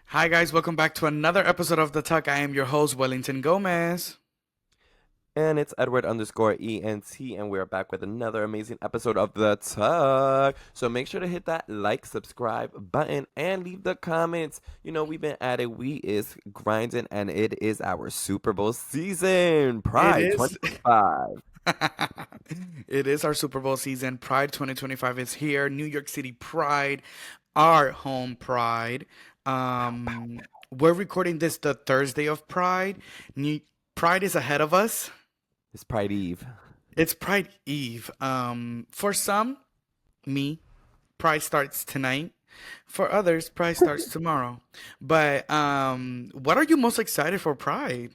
Hi, guys. Welcome back to another episode of The Tuck. I am your host, Wellington Gomez. And it's Edward underscore ENT, and we're back with another amazing episode of The Tug. So make sure to hit that like, subscribe button, and leave the comments. We've been at it. We is grinding, and it is our Super Bowl season. It Pride is. 2025. It is our Super Bowl season. Pride 2025 is here. New York City Pride, our home Pride. We're recording this the Thursday of Pride. Pride is ahead of us. It's Pride Eve. It's Pride Eve. For some, me, Pride starts tonight. For others, Pride starts tomorrow. But what are you most excited for Pride?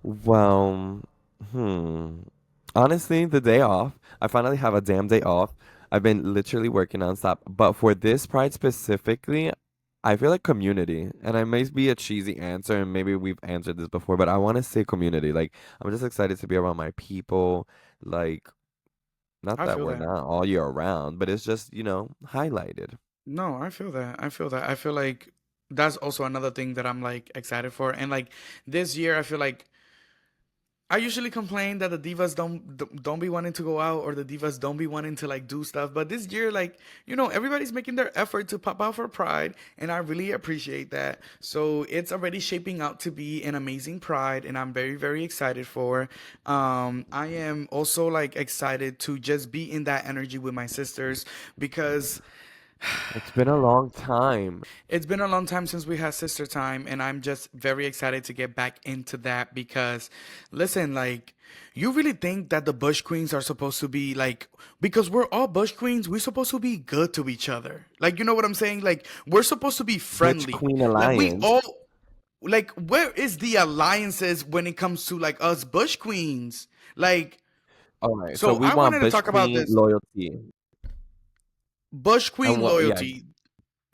Well, hmm. Honestly, the day off. I finally have a damn day off. I've been literally working nonstop. But for this Pride specifically, I feel like community. And I may be a cheesy answer, and maybe we've answered this before, but I want to say community. Like, I'm just excited to be around my people. Like, not I that feel we're that. not all year round, but it's just, highlighted. No, I feel that. I feel that. I feel like that's also another thing that I'm like excited for. And like this year, I feel like I usually complain that the divas don't be wanting to go out or the divas don't be wanting to like do stuff. But this year, like everybody's making their effort to pop out for Pride, and I really appreciate that. So it's already shaping out to be an amazing Pride, and I'm very very excited for. I am also like excited to just be in that energy with my sisters because It's been a long time. it's been a long time since we had sister time, and I'm just very excited to get back into that because, listen, like, you really think that the Bush Queens are supposed to be like, because we're all Bush Queens, we're supposed to be good to each other. Like, you know what I'm saying? Like, we're supposed to be Bitch friendly. Queen Like, we Alliance. all, like, where is the alliances when it comes to like us Bush Queens? Like, All right, so so we I want wanted to Bitch talk about Queen this loyalty. Bush And Queen what, yeah, loyalty.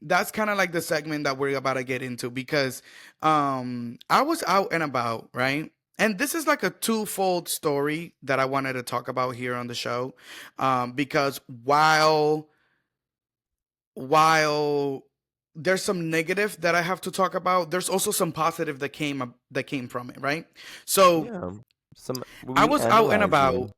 That's kind of like the segment that we're about to get into because I was out and about, right? And this is like a twofold story that I wanted to talk about here on the show. Because while there's some negative that I have to talk about, there's also some positive that came from it, right? So yeah. Some I we was out and analyze about. you.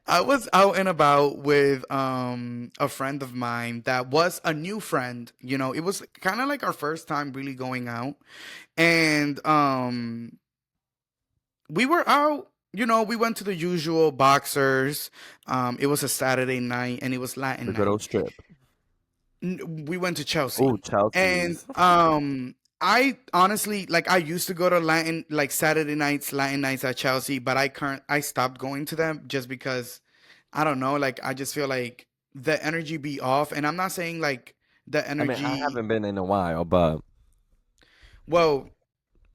I was out and about with a friend of mine that was a new friend. It was kind of like our first time really going out. And we were out, we went to the usual boxers. It was a Saturday night and it was Latin The good night. old strip. We went to Oh, Chelsea. And Chelsea's. I honestly like I used to go to Latin like Saturday nights, Latin nights at Chelsea, but I stopped going to them just because I don't know, like I just feel like the energy be off, and I'm not saying like the I mean, I energy. haven't been in a while, but Well,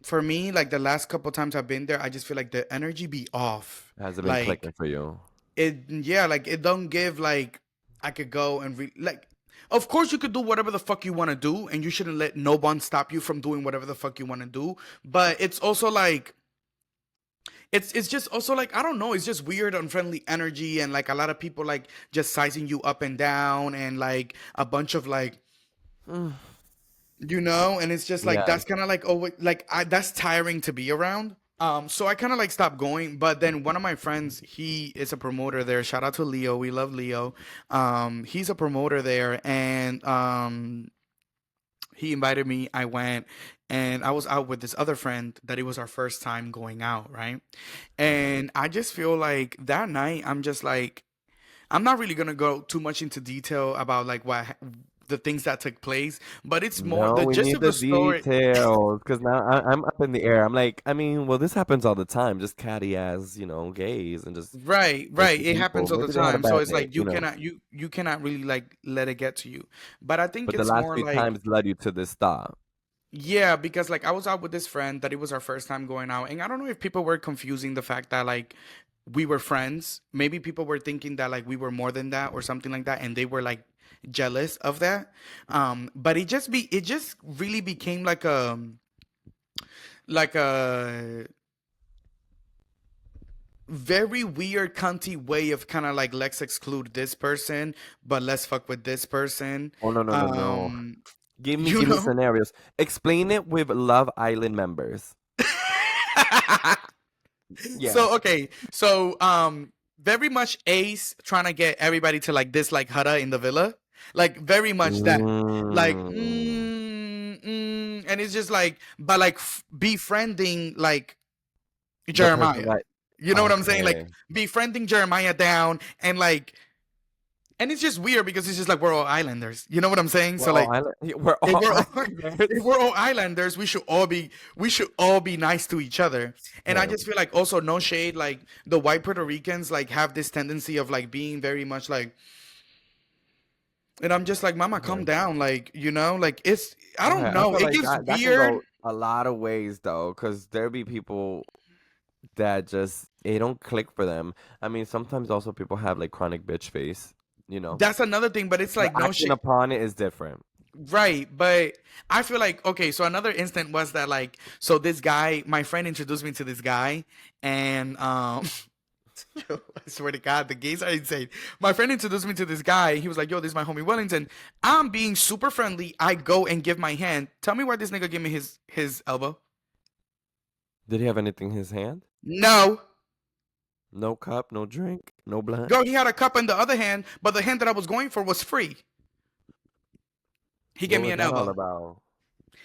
for me, like the last couple times I've been there, I just feel like the energy be off. has it been Like clicking for you? yeah, like it don't give like I could go and like. Of course, you could do whatever the fuck you want to do, and you shouldn't let no one stop you from doing whatever the fuck you want to do. But it's also like it's just also like I don't know, it's just weird unfriendly energy and like a lot of people like just sizing you up and down and like a bunch of like Mm. and it's just like Yes. that's kind of like oh like that's tiring to be around. So I kind of like stopped going, but then one of my friends, he is a promoter there. Shout out to Leo, we love Leo. He's a promoter there, and he invited me. I went, and I was out with this other friend that it was our first time going out, right? And I just feel like that night, I'm just like, I'm not really gonna go too much into detail about like the things that took place, but it's more No, the we gist need of the the story. details because now I'm up in the air. I'm like, I mean, well, this happens all the time. Just catty as, gays and just Right, right. bitchy It people. happens all the Maybe they had a time. So bad it's day, like you cannot really like let it get to you. But I think but the it's last more few like times led you to this stop. yeah, because like I was out with this friend that it was our first time going out, and I don't know if people were confusing the fact that like we were friends. Maybe people were thinking that like we were more than that or something like that, and they were like jealous of that. But it just really became like a very weird cunty way of kind of like let's exclude this person, but let's fuck with this person. Oh no no no no. Um, you Give me know. scenarios. Explain it with Love Island members. Yeah. So okay, so very much Ace trying to get everybody to like this like Hada in the villa, like very much that, like Mm, and it's just like but like befriending like the person Jeremiah. that You know what I'm saying? Like okay. befriending Jeremiah down and like, and it's just weird because it's just like we're all islanders. You know what I'm saying? We're So all like island. We're if all we're all, if islanders. we're all islanders, we should all be nice to each other. And I Right. just feel like also no shade, like the white Puerto Ricans like have this tendency of like being very much like, and I'm just like, Mama, calm Okay. down, like like it's I Okay. don't I know, feel it like gets that can weird. go a lot of ways though, because there be people that just it don't click for them. I mean, sometimes also people have like chronic bitch face, you know. That's another thing, but it's But like no acting shade. upon it is different. Right, but I feel like okay, so another instant was that like so this guy, my friend introduced me to this guy and yo, I swear to God, the gays are insane. My friend introduced me to this guy. He was like, "Yo, this is my homie Wellington." I'm being super friendly. I go and give my hand. Tell me why this nigga give me his elbow. Did he have anything in his hand? No, No cup, no drink, no blunt. girl, he had a cup in the other hand, but the hand that I was going for was free. He gave What me was an that all elbow. about?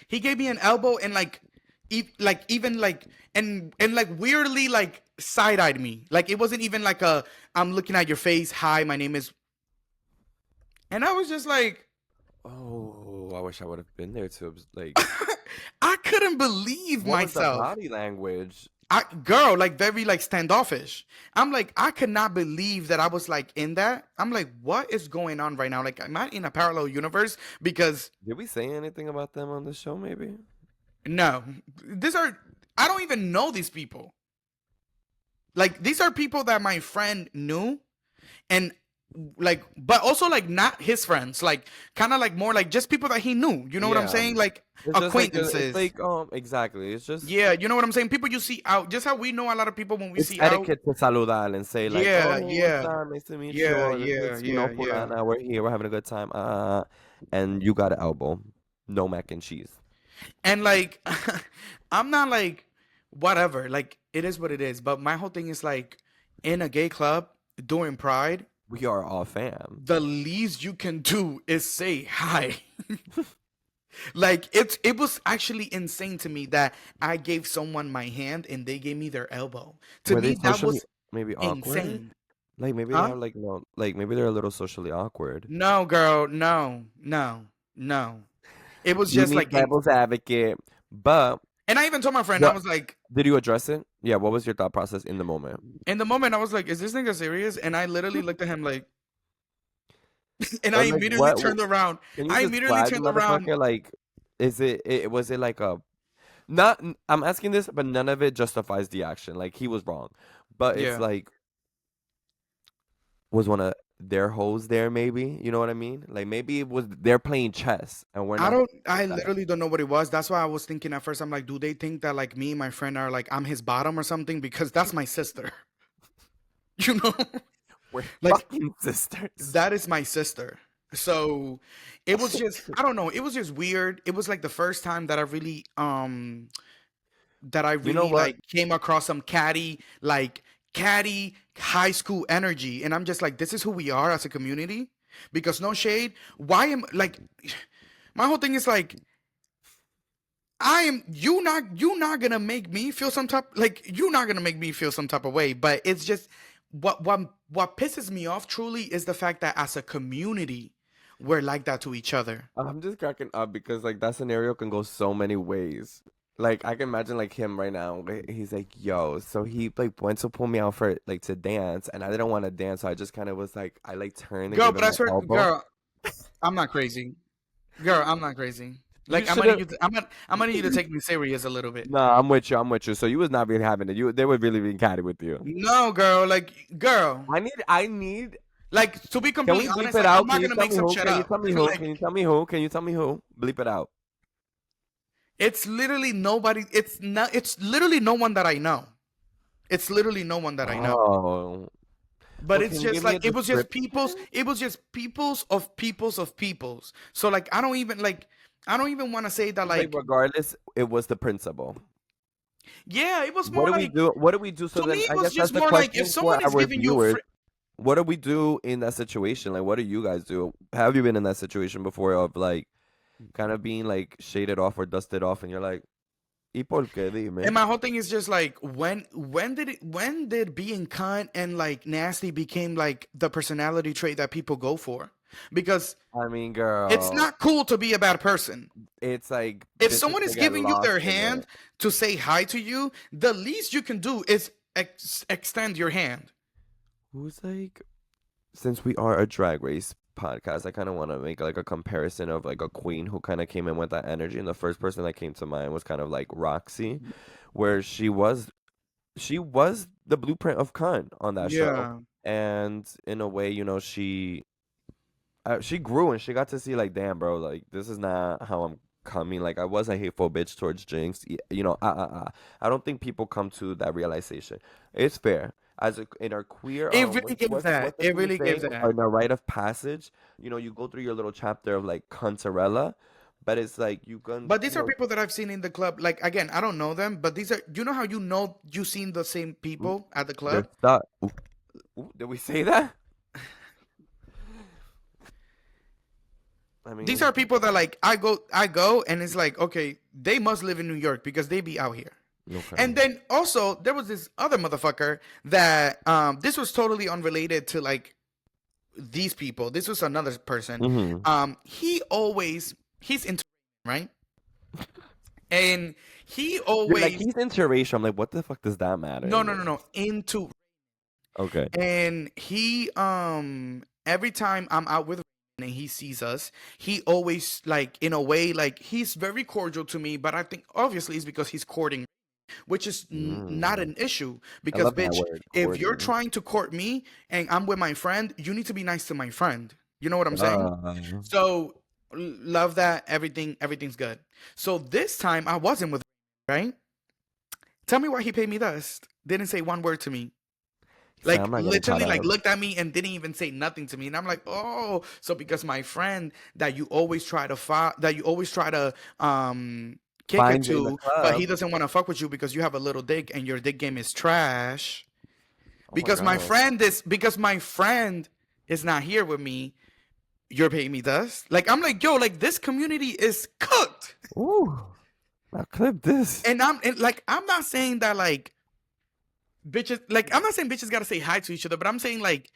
He gave me an elbow and like, like even like and like weirdly like side eyed me. Like it wasn't even like a I'm looking at your face. Hi, my name is. And I was just like, Oh, I wish I would have been there to like. I couldn't believe What was the myself. body language? Girl, like very like standoffish. I'm like, I could not believe that I was like in that. I'm like, what is going on right now? Like, am I in a parallel universe? Because Did we say anything about them on the show? Maybe. no, these are I don't even know these people. Like these are people that my friend knew and like but also like not his friends, like kind of like more like just people that he knew. You know what I'm Yeah. saying? Like It's just like it's acquaintances. like exactly. It's just Yeah, you know what I'm saying? People you see out, just how we know a lot of people when we it's see out. etiquette to saludar and say like, Yeah, "Oh, hey, what's yeah, up? Nice to meet yeah, you. This yeah, is yeah, yeah. fulana. We're here. We're having a good time. And you got an elbow. No mac and cheese. And like I'm not like whatever, like it is what it is, but my whole thing is like in a gay club during Pride, We are all fam. the least you can do is say hi. Like it was actually insane to me that I gave someone my hand and they gave me their elbow. To Were they me that socially was maybe awkward? insane. Like maybe they Huh? have like no, like maybe they're a little socially awkward. No, girl, no, no, no. It was You just need like devil's advocate, but and I even told my friend, I what was like, did you address it? Yeah, what was your thought process in the moment? in the moment, I was like, is this nigga serious? And I literally looked at him like, and I Or like immediately what? turned around. Can you I immediately describe the turned around. motherfucker? Like, is it was it like a not? I'm asking this, but none of it justifies the action. Like he was wrong, but it's Yeah. like was one of their hoes there? Maybe you know what I mean? Like maybe it was they're playing chess and we're not. I That. literally don't know what it was. That's why I was thinking at first, I'm like, do they think that like me and my friend are like, I'm his bottom or something? Because that's my sister. You know? We're Like, fucking sisters. that is my sister. So it was just, I don't know. It was just weird. It was like the first time that I You know really what? like came across some catty high school energy. And I'm just like, this is who we are as a community. Because no shade. Why am like my whole thing is like I am you not gonna make me feel some type like you're not gonna make me feel some type of way. But it's just what pisses me off truly is the fact that as a community we're like that to each other. I'm just cracking up because like that scenario can go so many ways. Like I can imagine like him right now. He's like, "Yo," so he like went to pull me out for like to dance, and I didn't want to dance, so I just kind of was like, I like turned and Girl, gave but him I my swear, elbow. girl, I'm not crazy. Girl, I'm not crazy. You Like should have. I'm gonna need you to take me serious a little bit. No, I'm with you. I'm with you. So you was not really having it. They were really being catty with you. No, girl, like girl. I need. Like to be Can completely we bleep honest, it like I'm out? Can not you gonna tell make me some who? shit Can you up. tell me who? Can you Like tell me who? Can you tell me who? Bleep it out. it's literally nobody. It's not. It's literally no one that I know. It's literally no one that I know. Oh, But well, it's can you give just me a like description? it was just peoples. So like I don't even want to say that It's like like regardless, it was the principal. yeah, it was What more do we like do? What do we do? So to me then, it I was guess that's just the more like if question someone for is our giving you viewers. What do we do in that situation? Like, what do you guys do? Have you been in that situation before of like kind of being like shaded off or dusted off, and you're like, "¿Y por qué? and Dime." my whole thing is just like when did being kind and like nasty became like the personality trait that people go for? Because I mean, it's girl, not cool to be a bad person. it's like If bitches someone can is get giving you lost their in hand it. to say hi to you, the least you can do is extend your hand. Who's like, since we are a drag race podcast, I kind of want to make like a comparison of like a queen who kind of came in with that energy, and the first person that came to mind was kind of like Roxy, where she was the blueprint of cunt on that show, Yeah. and in a way, she grew and she got to see like, damn, bro, like this is not how I'm coming. Like I was a hateful bitch towards Jinx. I don't think people come to that realization. It's fair. As in our queer, It really gives what's that. the It queen really gives saying? that. Our rite of passage. You go through your little chapter of like cuntarella, but it's like you can, But these are people that I've seen in the club. Like again, I don't know them, but these are you know how you seen the same Ooh, people at the they're club? stuck. Ooh, ooh, did we say that? I These mean, are people that like I go and it's like, okay, they must live in New York because they be out here. okay. And then also there was this other motherfucker that this was totally unrelated to like these people. This was another person. Mm-hmm. He's into right? And he You're like, always he's interracial. I'm like, what the fuck does that matter? no into Okay. and he every time I'm out with and he sees us, he always like in a way like he's very cordial to me, but I think obviously it's because he's courting, which is not Mm. an issue I because love that bitch, word, if you're courting. trying to court me and I'm with my friend, you need to be nice to my friend. You know what I'm saying? Uh, So love that everything's good. So this time I wasn't with right? Tell me why he paid me dust. Didn't say one word to me. he said, I'm Like not getting caught literally like up. looked at me and didn't even say nothing to me. And I'm like, "Oh, so because my friend that you always try to kick it Find you in the to, but he club. doesn't want to fuck with you because you have a little dick and your dick game is trash. Oh my God. Because my friend is not here with me, you're paying me dust." Like I'm like, "Yo, like this community is cooked." Ooh, now clip this. And like I'm not saying that like bitches like I'm not saying bitches got to say hi to each other, but I'm saying like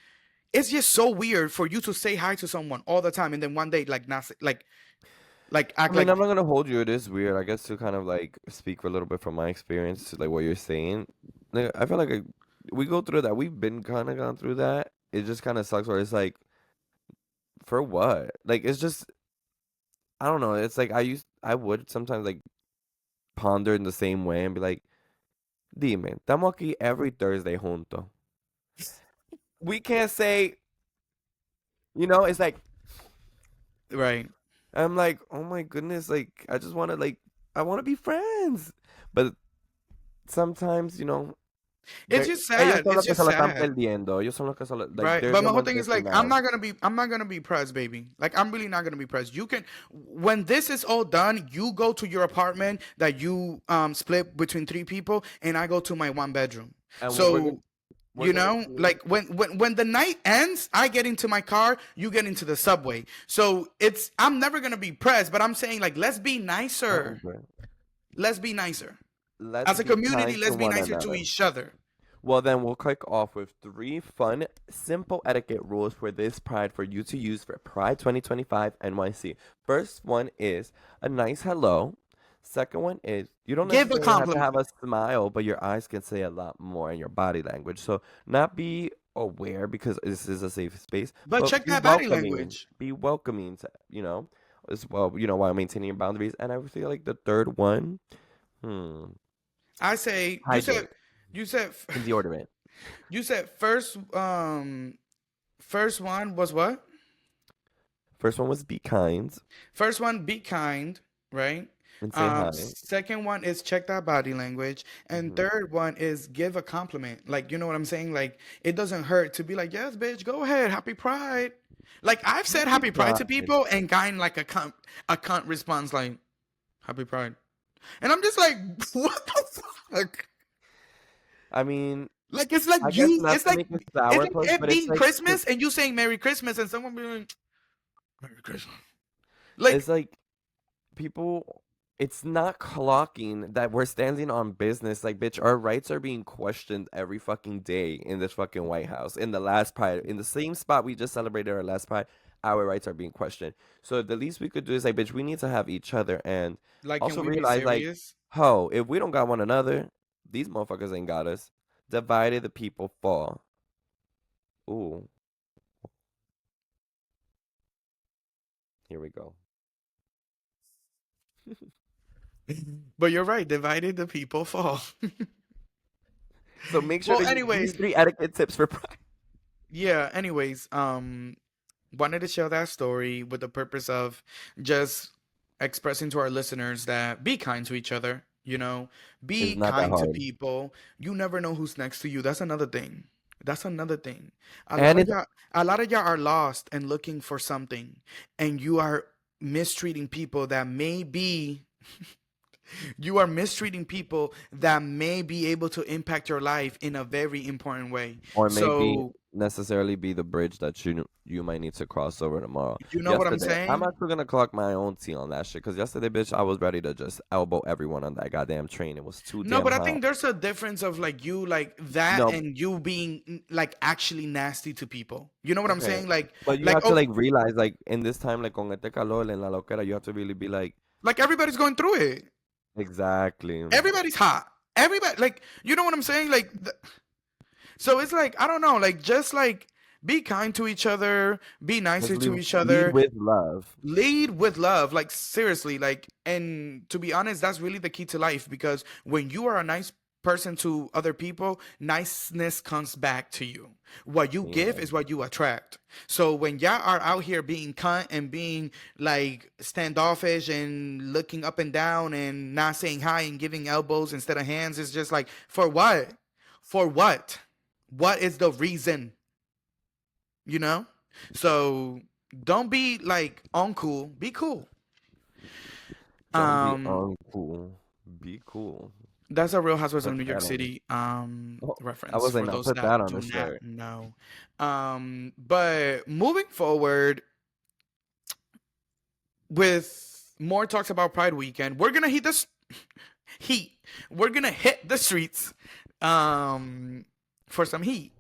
it's just so weird for you to say hi to someone all the time and then one day like not like I act mean, like I'm not gonna hold you. It is weird, I guess, to kind of like speak a little bit from my experience, to like what you're saying. Like, I feel like we go through that. We've been kind of gone through that. It just kind of sucks where it's like, for what? Like, it's just, I don't know. It's like I would sometimes like ponder in the same way and be like, dime, estamos aquí every Thursday junto. We can't say, it's like, right. I'm like, oh my goodness, like, I just want to, like, I want to be friends. But sometimes, It's just ellos sad. son It's los que se just lo están sad. perdiendo. Ellos son los que like, Right. they're But the my whole ones thing is missing like I'm out. not going to be pressed, baby. Like I'm really not going to be pressed. You can when this is all done, you go to your apartment that you split between three people and I go to my one bedroom. And So we're you gonna know, see. like when the night ends, I get into my car, you get into the subway. So it's I'm never gonna be pressed, but I'm saying like let's be nicer. Okay. Let's be nicer. Let's As a be community, kind to let's be one nicer to another. each other. Well, then we'll kick off with three fun, simple etiquette rules for this Pride for you to use for Pride 2025 NYC. First one is a nice hello. Second one is you don't Give a necessarily have to compliment. have a smile, but your eyes can say a lot more in your body language. So not be aware because this is a safe space, But but check be that body welcoming. language. Be welcoming to, as well, while maintaining your boundaries. And I would feel like the third one, hmm, I say hydrate you said and deodorant. you said first one was what? First one was be kind. First one, be kind, right? And say hi. Second one is check that body language. And Hmm. third one is give a compliment. Like, you know what I'm saying? Like, it doesn't hurt to be like, yes, bitch, go ahead. Happy Pride. Like, I've said Happy happy Pride to Pride. people and gotten like a cunt response like, happy Pride. And I'm just like, what the fuck? I mean, Like, it's like I guess you, not to make a it's sour like puss, it but it's being like Christmas and you saying Merry Christmas and someone being like, Merry Christmas. Like, it's like people, it's not clocking that we're standing on business. Like, bitch, our rights are being questioned every fucking day in this fucking White House. In the last Pride, in the same spot we just celebrated our last Pride, our rights are being questioned. So the least we could do is like, bitch, we need to have each other and can also we be realize like, serious? ho, if we don't got one another, these motherfuckers ain't got us. Divided the people fall. Ooh, here we go. But you're right, divided the people fall. So make sure Well, to use these anyways, three etiquette tips for Pride. yeah, anyways, wanted to share that story with the purpose of just expressing to our listeners that be kind to each other, It's be not that kind to hard. people. You never know who's next to you. That's another thing. That's another thing. A lot And of it's y'all, a lot of y'all are lost and looking for something, and you are mistreating people that may be you are mistreating people that may be able to impact your life in a very important way. or maybe So, necessarily be the bridge that you might need to cross over tomorrow. you know what I'm Yesterday, I'm saying? actually gonna clock my own tea on that shit because yesterday, bitch, I was ready to just elbow everyone on that goddamn train. It was too No, damn but I hot. think there's a difference of like you like that No, and you being like actually nasty to people. You know what I'm okay, saying? but you Like have to oh, like realize like in this time, like con este calor en la loquera, you have to really be like like everybody's going through it. exactly. Everybody's hot. Everybody like you know what I'm saying? So it's like I don't know, like just like be kind to each other, be Just nicer to each lead other, with love. lead with love, like seriously, like, and to be honest, that's really the key to life because when you are a nice person to other people, niceness comes back to you. What you give Yeah. is what you attract. So when y'all are out here being cunt and being like standoffish and looking up and down and not saying hi and giving elbows instead of hands, it's just like for what? For what? What is the reason? you know so don't be like uncool, be cool. Don't be um uncool. Be cool. that's a Real Housewives of Put New York that on. City Oh, I reference was like, for now those put that that on do the not shirt. know. But moving forward with more talks about Pride Weekend, we're gonna hit this heat. We're gonna hit the streets um for some heat.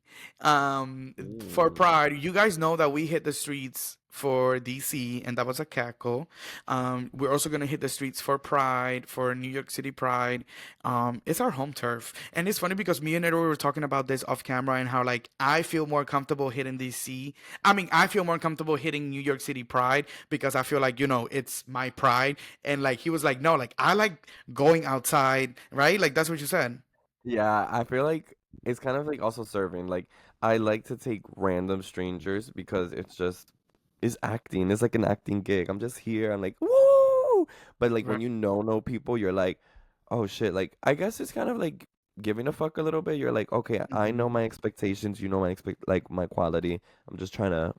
For Ooh. Pride, you guys know that we hit the streets for DC and that was a cackle. We're also gonna hit the streets for Pride, for New York City Pride. It's our home turf. And it's funny because me and Edo were talking about this off camera and how like I feel more comfortable hitting DC. I mean, I feel more comfortable hitting New York City Pride because I feel like, it's my pride. And like he was like, no, like I like going outside, right? Like that's what you said. Yeah, I feel like it's kind of like also serving. Like I like to take random strangers because it's acting. It's like an acting gig. I'm just here. I'm like, woo! But like when Right. you know people, you're like, oh shit. Like I guess it's kind of like giving a fuck a little bit. You're like, okay, I know Mhm. my expectations. You know my like my quality. I'm just trying to,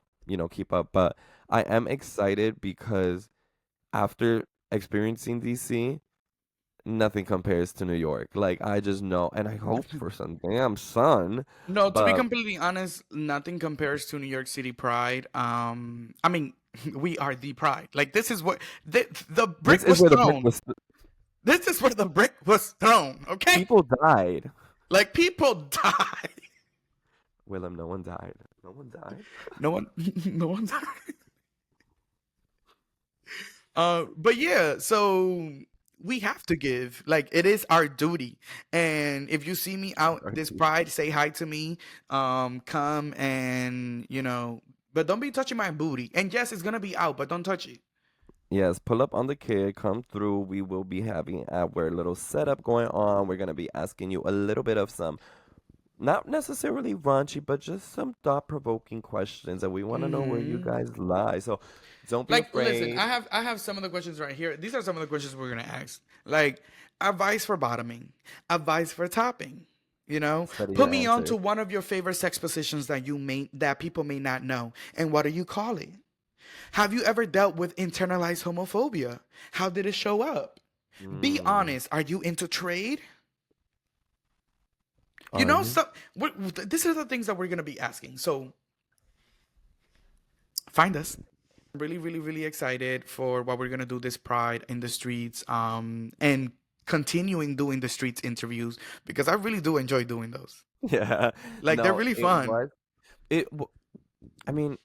keep up. But I am excited because after experiencing DC. Nothing compares to New York. Like I just know, and I hope for some damn sun. No, to be But completely honest, nothing compares to New York City Pride. I mean, we are the Pride. Like this is what the this brick is was where the brick thrown. was. This is where the brick was thrown. Okay, People died. like people die. Willem, no one died. No one died. No one, no one died. But yeah, so we have to give. Like it is our duty. And if you see me out Sorry, this dude. Pride, say hi to me. Come and but don't be touching my booty. And yes, it's gonna be out, but don't touch it. Yes, pull up on the kid, come through. We will be having our little setup going on. We're gonna be asking you a little bit of some not necessarily raunchy, but just some thought-provoking questions, and we want to know where you Hmm. guys lie. So don't be Like, listen, afraid. I have some of the questions right here. These are some of the questions we're gonna ask. Like, advice for bottoming, advice for topping. You know, Study put your me on to answers. one of your favorite sex positions that people may not know, and what do you call it? Have you ever dealt with internalized homophobia? How did it show up? Be Mm, honest. Are you into trade? You are know, you? so this are the things that we're gonna be asking. So find us. Really, really, really excited for what we're gonna do this Pride in the streets, and continuing doing the streets interviews because I really do enjoy doing those. Yeah. Like they're No, really it fun. was. It. I mean,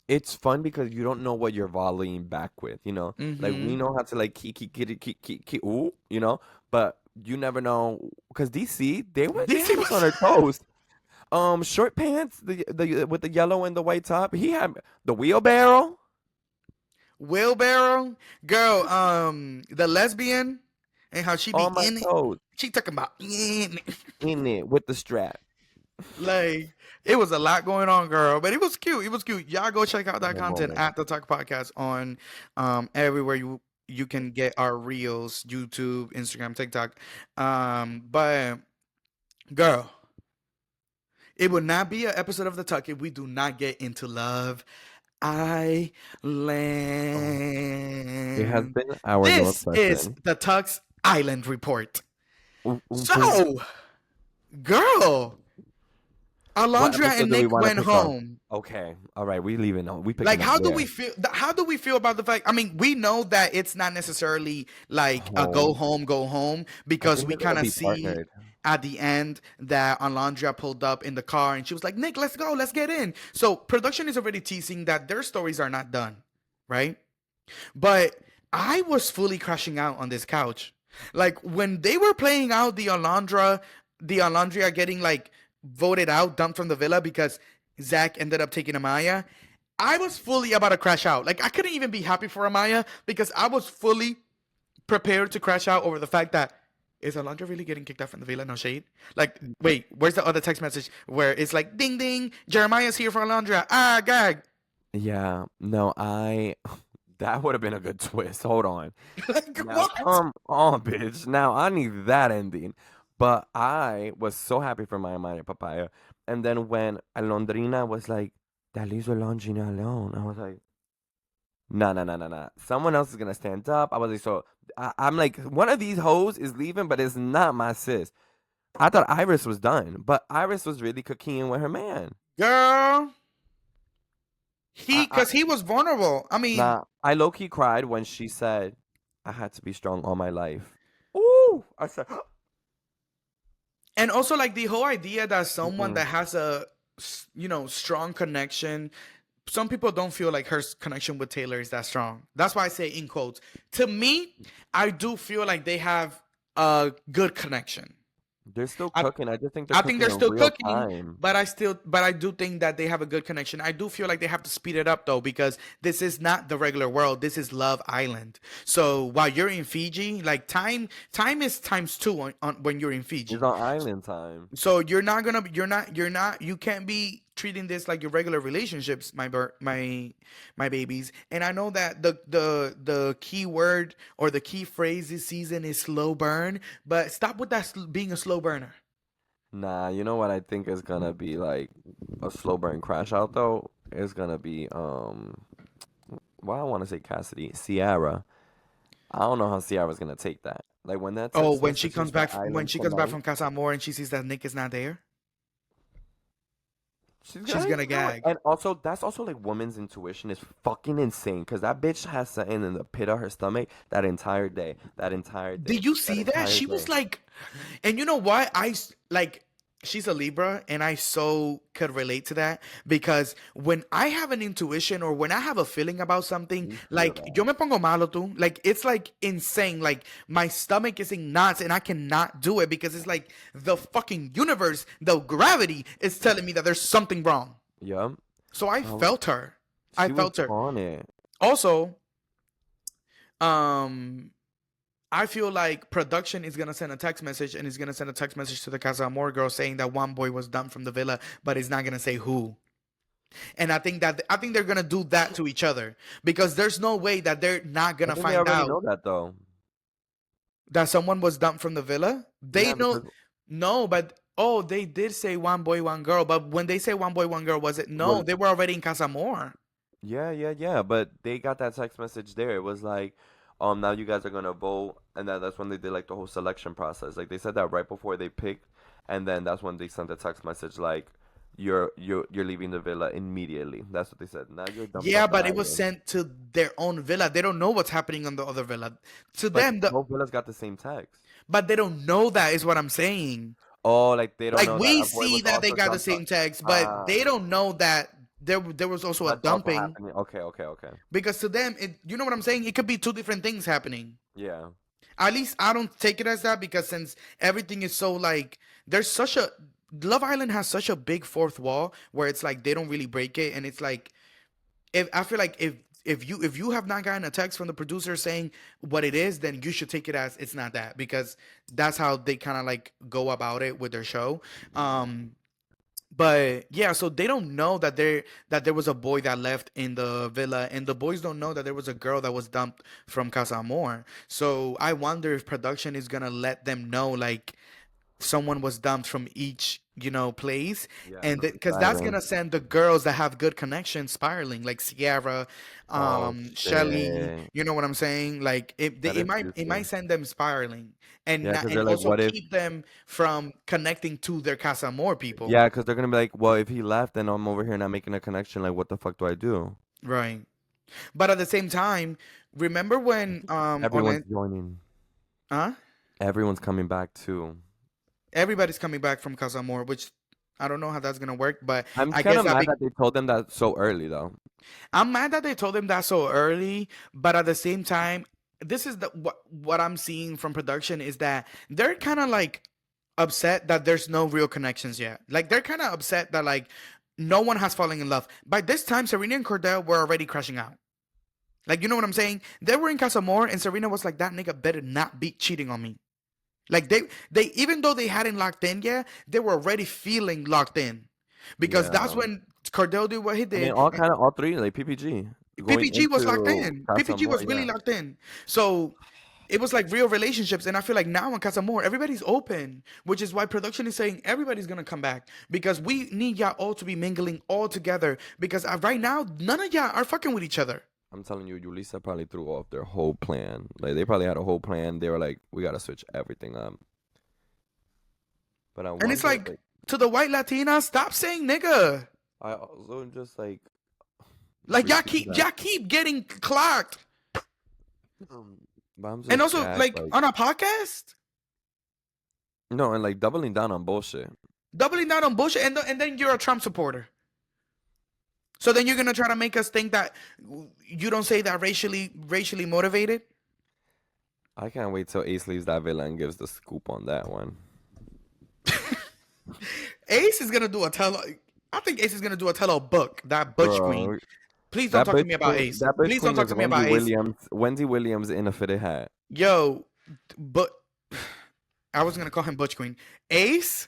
it's fun because you don't know what you're volleying back with, you know? Like Mm-hmm. we know how to like keep ooh, you know, but you never know because DC they DC had us on was our toes. Short pants, the with the yellow and the white top. He had the wheelbarrow wheelbarrow girl. The lesbian and how she be on my in it. toes She talking about in it. in it with the strap. Like it was a lot going on, girl, but it was cute. It was cute. Y'all go check out that The content moment. at the Talk Podcast on everywhere you can get our reels, YouTube, Instagram, TikTok. But girl, it would not be an episode of the Talk if we do not get into Love Oh, it has Island. been our new This is obsession. the Tux Island Report. Wait, So, girl, what Alondra episode and do we Nick want to went pick on? home. Okay, all right, we leaving. We Like, picking up where? how do we feel about the fact? I mean, we know that it's not necessarily like a Home. go home, I because think we they're gonna kind of be see partnered. at the end that Alondra pulled up in the car and she was like, Nick, let's go, let's get in. So production is already teasing that their stories are not done, right? But I was fully crashing out on this couch. Like when they were playing out the Alondra getting like voted out, dumped from the villa because Zach ended up taking Amaya. I was fully about to crash out. Like I couldn't even be happy for Amaya because I was fully prepared to crash out over the fact that is Alondra really getting kicked out from the villa? No shade. Like, wait, where's the other text message where it's like, ding ding, Jeremiah's here for Alondra. Ah, gag. Yeah, no, I that would have been a good twist. Hold on. Like, Now what? come on, bitch. Now I need that ending. But I was so happy for my Maya Papaya. And then when Alondrina was like, that leaves Alondrina alone, I was like, no, no, no, no, no. Someone else is gonna stand up. I was like, so I'm like, one of these hoes is leaving, but it's not my sis. I thought Iris was done, but Iris was really cooking with her man. Girl, I, I because he was vulnerable. I mean, Nah, I low key cried when she said, I had to be strong all my life. Ooh, I said, and also like the whole idea that someone mm-mm. that has a, strong connection, some people don't feel like her connection with Taylor is that strong. That's why I say in quotes. To me, I do feel like they have a good connection. They're still I, cooking. I just think they're I think cooking they're in still real cooking, time. but I do think that they have a good connection. I do feel like they have to speed it up though, because this is not the regular world. This is Love Island. So while you're in Fiji, like time is times two on when you're in It's Fiji. on island time. So you can't be treating this like your regular relationships, my babies. And I know that the key word or the key phrase this season is slow burn, but stop with that being a slow burner. Nah, you know what I think is gonna be like a slow burn crash out though? It's gonna be well, I wanna say Cassidy. Sierra. I don't know how Sierra's gonna take that. Like when that Oh, text message is the when island she comes back tonight. from Casa Amor and she sees that Nick is not there, She's she's gonna gonna do it. gag. And also, that's also like woman's intuition is fucking insane because that bitch has something in the pit of her stomach that entire day. That entire day. Did you That see that? entire She was day. like, and you know what? Like, she's a Libra, and I so could relate to that because when I have an intuition or when I have a feeling about something, You feel like yo that. me pongo malo tú, like it's like insane. Like my stomach is in knots, and I cannot do it because it's like the fucking universe, the gravity is telling me that there's something wrong. Yup. So I I was, felt her. I she was felt her. on it. Also, um I feel like production is gonna send a text message and is gonna send a text message to the Casa Amor girl saying that one boy was dumped from the villa, but it's not gonna say who. And I think they're gonna do that to each other because there's no way that they're not I gonna think they find already out know that though. that someone was dumped from the villa. They Yeah, know, because no, but oh, they did say one boy, one girl. But when they say one boy, one girl, was it no? well, They were already in Casa Amor. yeah. But they got that text message there. It was like, now you guys are gonna vote, and that's when they did like the whole selection process. Like they said that right before they picked, and then that's when they sent the text message like, you're leaving the villa immediately. That's what they said. Now you're dumped Yeah, off the but it was island. sent to their own villa. They don't know what's happening on the other villa. To But them, both villas got the same text. but they don't know that is what I'm saying. Oh, like they don't Like know that we a boy see was that they also got the dumped same off. text, but Ah, they don't know that there was also a that's also dumping happening. Okay. because to them, you know what I'm saying? It could be two different things happening. Yeah, At least I don't take it as that because since everything is so like there's such a Love Island has such a big fourth wall where it's like they don't really break it, and it's like if I feel like if you have not gotten a text from the producer saying what it is, then you should take it as it's not that because that's how they kind of like go about it with their show. Um, but yeah, so they don't know that there was a boy that left in the villa, and the boys don't know that there was a girl that was dumped from Casa Amor. So I wonder if production is gonna let them know like someone was dumped from each place, yeah. and From each because that's island. gonna send the girls that have good connections spiraling, like Sierra, Oh Shelly. shit. You know what I'm saying? Like That is it might juicy. send them spiraling, and Yeah, because and they're like, also what if? keep them from connecting to their Casa Amor people. Yeah, because they're gonna be like, well, if he left and I'm over here not making a connection, like, what the fuck do I do? Right. But at the same time, remember when on Everyone's it, joining. huh? Everyone's coming back too. Everybody's coming back from Casamore, which I don't know how that's gonna work, but I'm I kind guess of mad that they told them that so early, though. I'm mad that they told him that so early, but at the same time, this is what I'm seeing from production is that they're kind of like upset that there's no real connections yet. Like they're kind of upset that like no one has fallen in love. By this time, Serena and Cordell were already crashing out. Like you know what I'm saying? They were in Casamore, and Serena was like, "That nigga better not be cheating on me." Like they even though they hadn't locked in yet, they were already feeling locked in because that's Yeah. when Cordell did what he I mean, did. all three, like PPG, going PPG was locked into in. Casa PPG Amor, was really yeah. locked in. So it was like real relationships, and I feel like now in Casamore, everybody's open, which is why production is saying everybody's gonna come back because we need y'all all to be mingling all together. Because right now, none of y'all are fucking with each other, I'm telling you, Yulisa probably threw off their whole plan. Like, they probably had a whole plan. They were like, we gotta switch everything up. But I and it's wonder, like like, to the white Latina, stop saying nigga. I also just like Like freaking that. y'all keep getting clocked, But I'm and just also gagged, like like, on a podcast, no, and like doubling down on bullshit. doubling down on bullshit, and then you're a Trump supporter. So then you're gonna try to make us think that you don't say that racially motivated. I can't wait till Ace leaves that villa and gives the scoop on that one. Ace is gonna do a tell. I think Ace is gonna do a tell book. That Butch Queen. Bro, Please don't talk to me about Ace. that bitch Please don't queen talk is to me about Wendy Ace. Williams. Wendy Williams in a fitted hat. Yo, but I was gonna call him Butch Queen. Ace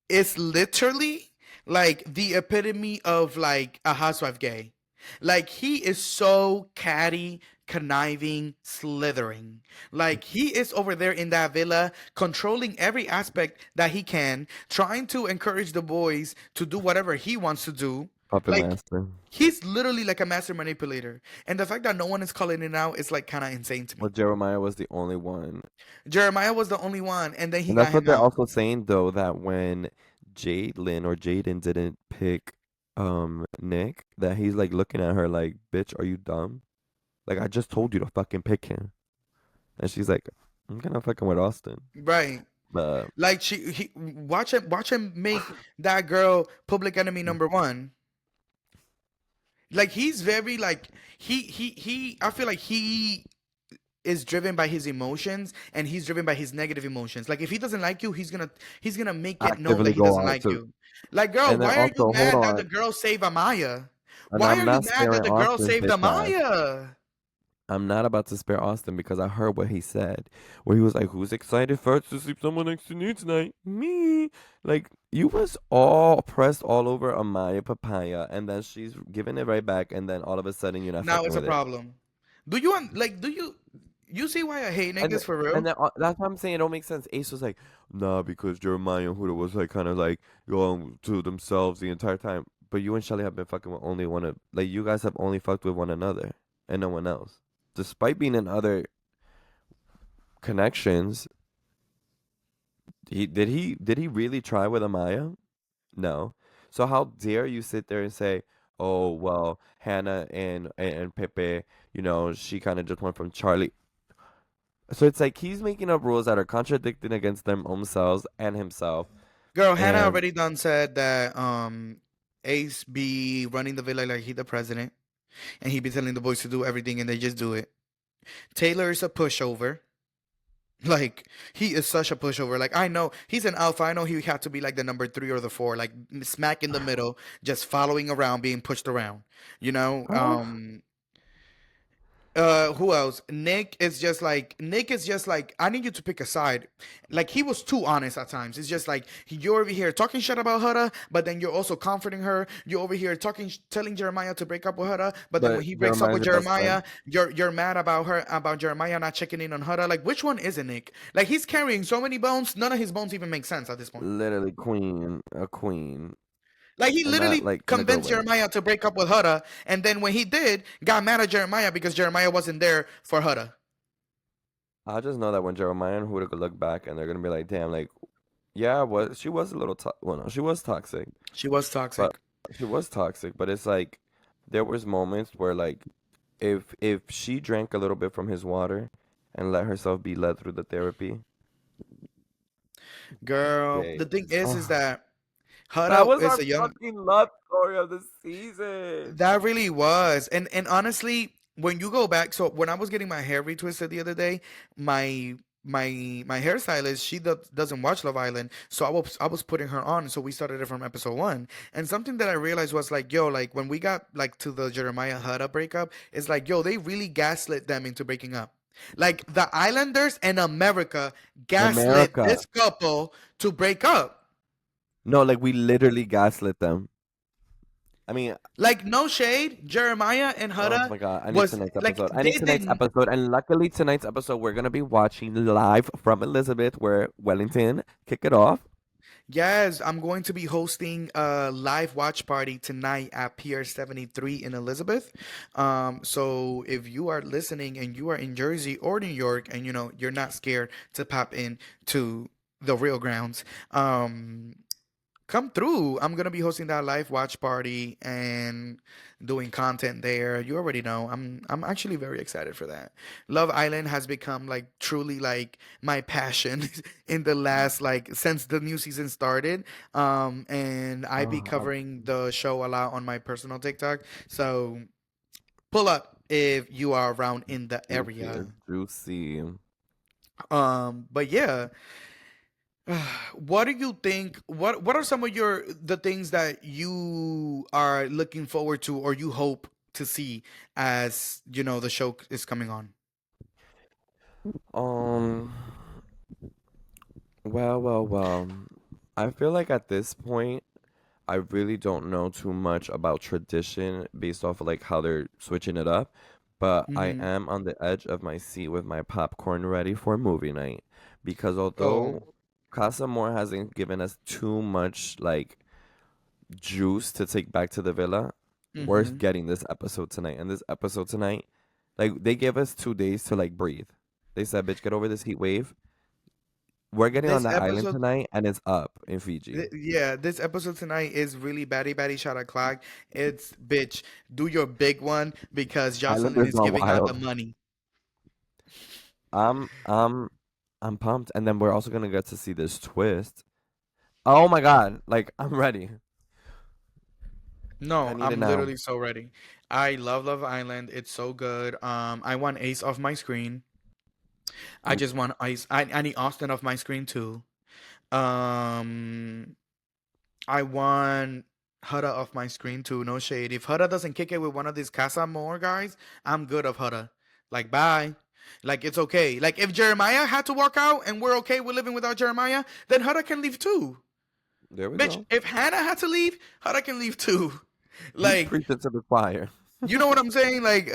is literally like the epitome of like a housewife gay. Like he is so catty, conniving, slithering. Like he is over there in that villa, controlling every aspect that he can, trying to encourage the boys to do whatever he wants to do. Puppet Like master. he's literally like a master manipulator. And the fact that no one is calling it out is like kind of insane to Well, me. Jeremiah was the only one. Jeremiah was the only one, and then he And got that's what him they're out. also saying though, that when Jaden or Jaden didn't pick Nick, that he's like looking at her like, bitch, are you dumb? Like, I just told you to fucking pick him. And she's like, I'm kind of fucking with Austin. Right. But Like watch him make that girl public enemy number one. Like he's very like he I feel like he is driven by his emotions and he's driven by his negative emotions. Like if he doesn't like you, he's gonna make it known that actively he go doesn't out like to, you. Like girl, and then why are you also, hold mad that the on. girl saved Amaya? And Why I'm are you not mad that sparing the girl Austin's saved bitch ass. Amaya? I'm not about to spare Austin because I heard what he said, where he was like, "Who's excited first to sleep someone next to me tonight? Me." Like you was all pressed all over Amaya Papaya, and then she's giving it right back, and then all of a sudden you're not Now fucking it's a with it. problem. Do you want like do you see why I hate And niggas for and real? then that's why I'm saying it don't make sense. Ace was like, "Nah," because Jeremiah and Huda was like kind of like going to themselves the entire time. But you and Shelly have been fucking with only one of like you guys have only fucked with one another and no one else. Despite being in other connections, he really try with Amaya? No. So how dare you sit there and say, "Oh well, Hannah and Pepe, she kind of just went from Charlie." So it's like he's making up rules that are contradicting against them own selves and himself. Girl, Hannah And already done said that Ace be running the villa like he the president, and he be telling the boys to do everything and they just do it. Taylor is a pushover. Like he is such a pushover. Like I know he's an alpha. I know he had to be like the number three or the four, like smack in the middle, just following around, being pushed around. You know. Who else? Nick is just like I need you to pick a side. Like he was too honest at times. It's just like you're over here talking shit about Huda, but then you're also comforting her. You're over here telling Jeremiah to break up with Huda, but then when but he breaks up Jeremiah's with your best Jeremiah, friend. you're mad about her about Jeremiah not checking in on Huda. Like which one is it, Nick? Like he's carrying so many bones, none of his bones even make sense at this point. Literally queen, a queen. Like he And not literally like in a good convinced way. Jeremiah to break up with Huda, and then when he did, got mad at Jeremiah because Jeremiah wasn't there for Huda. I just know that when Jeremiah and Huda could look back and they're gonna be like, damn, like, yeah, she was a little well no, she was toxic. She was But toxic. she was toxic, but it's like there was moments where like if she drank a little bit from his water and let herself be led through the therapy, Girl, the babe. thing is Oh, that that Hada was is our a young. fucking love story of the season. That really was, and honestly, when you go back, so when I was getting my hair retwisted the other day, my my hairstylist doesn't watch Love Island, so I was putting her on, so we started it from episode one, and something that I realized was like, yo, like when we got like to the Jeremiah Hada breakup, it's like, yo, they really gaslit them into breaking up. Like the Islanders and America gaslit America. this couple to break up. No, like we literally gaslit them. I mean, Like no shade, Jeremiah and oh Hada my God, I need was tonight's like episode. I need they tonight's didn't. episode. And luckily, tonight's episode, we're going to be watching live from Elizabeth, where Wellington kick it off. Yes, I'm going to be hosting a live watch party tonight at Pier 73 in Elizabeth. So if you are listening and you are in Jersey or New York and you're not scared to pop in to the real grounds, come through. I'm gonna be hosting that live watch party and doing content there. You already know. I'm actually very excited for that. Love Island has become like truly like my passion in the last like since the new season started. And I be Oh, covering the show a lot on my personal TikTok. So pull up if you are around in the juicy, area. it's juicy. But yeah, what do you think? What are some of the things that you are looking forward to or you hope to see as the show is coming on? Um, well. I feel like at this point, I really don't know too much about tradition based off of like how they're switching it up, but I Hmm. am on the edge of my seat with my popcorn ready for movie night because Oh. although Casa More hasn't given us too much like juice to take back to the villa, we're Hmm. getting this episode tonight. And this episode tonight, like they gave us 2 days to like breathe. They said, "Bitch, get over this heat wave." We're getting on This that island episode, tonight, and it's up in Fiji. yeah, this episode tonight is really batty batty shot o'clock. It's bitch, do your big one because Jocelyn Islanders is gone giving out the wild. money. I'm I'm I'm pumped, and then we're also gonna get to see this twist. Oh my God! Like I'm ready. I No, need it I'm now. literally so ready. I love Love Island. It's so good. I want Ace off my screen. I Mm, just want Ice. I need Austin off my screen too. Um, I want Huda off my screen too. No shade. If Huda doesn't kick it with one of these Casa More guys, I'm good of Huda. Like, bye. Like, it's okay. Like, if Jeremiah had to walk out and we're okay with living without Jeremiah, then Huda can leave too. There we Bitch, go. if Hannah had to leave, Huda can leave too. Like, Preach it to the choir. you know what I'm saying? Like,